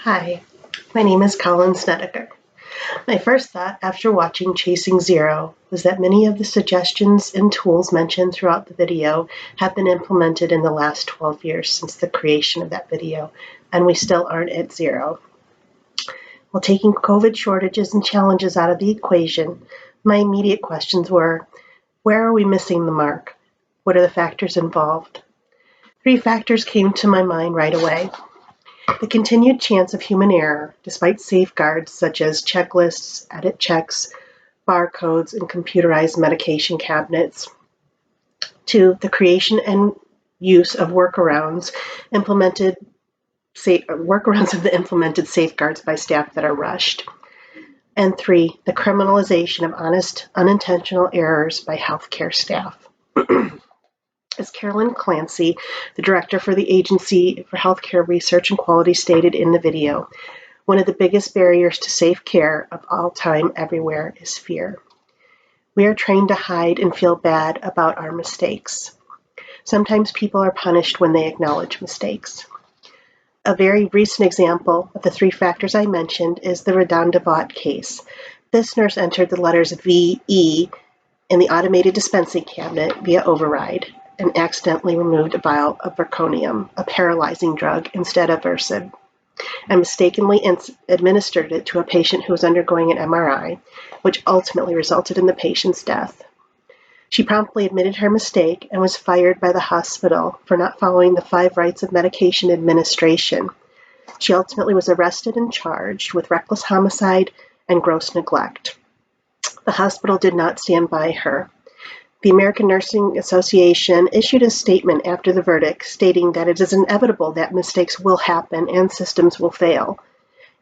Hi, my name is Collin Snediker. My first thought after watching Chasing Zero was that many of the suggestions and tools mentioned throughout the video have been implemented in the last 12 years since the creation of that video, and we still aren't at zero. While taking COVID shortages and challenges out of the equation, my immediate questions were, where are we missing the mark? What are the factors involved? 3 factors came to my mind right away. The continued chance of human error, despite safeguards such as checklists, edit checks, barcodes, and computerized medication cabinets. 2, the creation and use of workarounds of the implemented safeguards by staff that are rushed. And 3, the criminalization of honest, unintentional errors by healthcare staff. As Carolyn Clancy, the director for the Agency for Healthcare Research and Quality, stated in the video, one of the biggest barriers to safe care of all time everywhere is fear. We are trained to hide and feel bad about our mistakes. Sometimes people are punished when they acknowledge mistakes. A very recent example of the 3 factors I mentioned is the Redondavat case. This nurse entered the letters VE in the automated dispensing cabinet via override and accidentally removed a vial of Verconium, a paralyzing drug, instead of Versed, and mistakenly administered it to a patient who was undergoing an MRI, which ultimately resulted in the patient's death. She promptly admitted her mistake and was fired by the hospital for not following the 5 rights of medication administration. She ultimately was arrested and charged with reckless homicide and gross neglect. The hospital did not stand by her. The American Nursing Association issued a statement after the verdict stating that it is inevitable that mistakes will happen and systems will fail.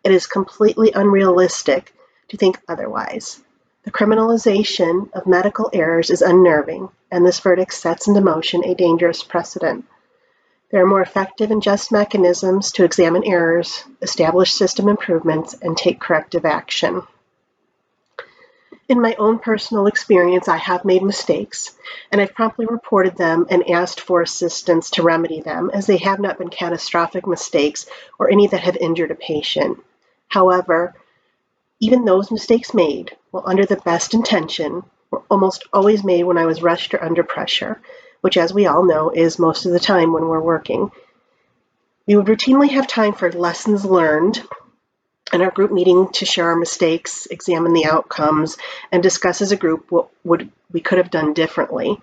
It is completely unrealistic to think otherwise. The criminalization of medical errors is unnerving, and this verdict sets into motion a dangerous precedent. There are more effective and just mechanisms to examine errors, establish system improvements, and take corrective action. In my own personal experience, I have made mistakes, and I've promptly reported them and asked for assistance to remedy them, as they have not been catastrophic mistakes or any that have injured a patient. However, even those mistakes made, while under the best intention, were almost always made when I was rushed or under pressure, which, as we all know, is most of the time when we're working. We would routinely have time for lessons learned in our group meeting to share our mistakes, examine the outcomes, and discuss as a group what we could have done differently.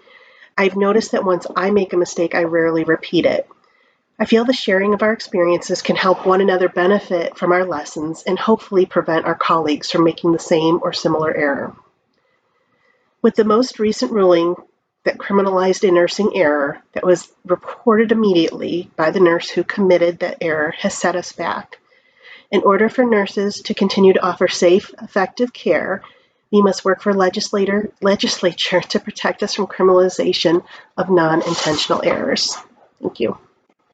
I've noticed that once I make a mistake, I rarely repeat it. I feel the sharing of our experiences can help one another benefit from our lessons and hopefully prevent our colleagues from making the same or similar error. With the most recent ruling that criminalized a nursing error that was reported immediately by the nurse who committed that error has set us back. In order for nurses to continue to offer safe, effective care, we must work for legislature to protect us from criminalization of non-intentional errors. Thank you.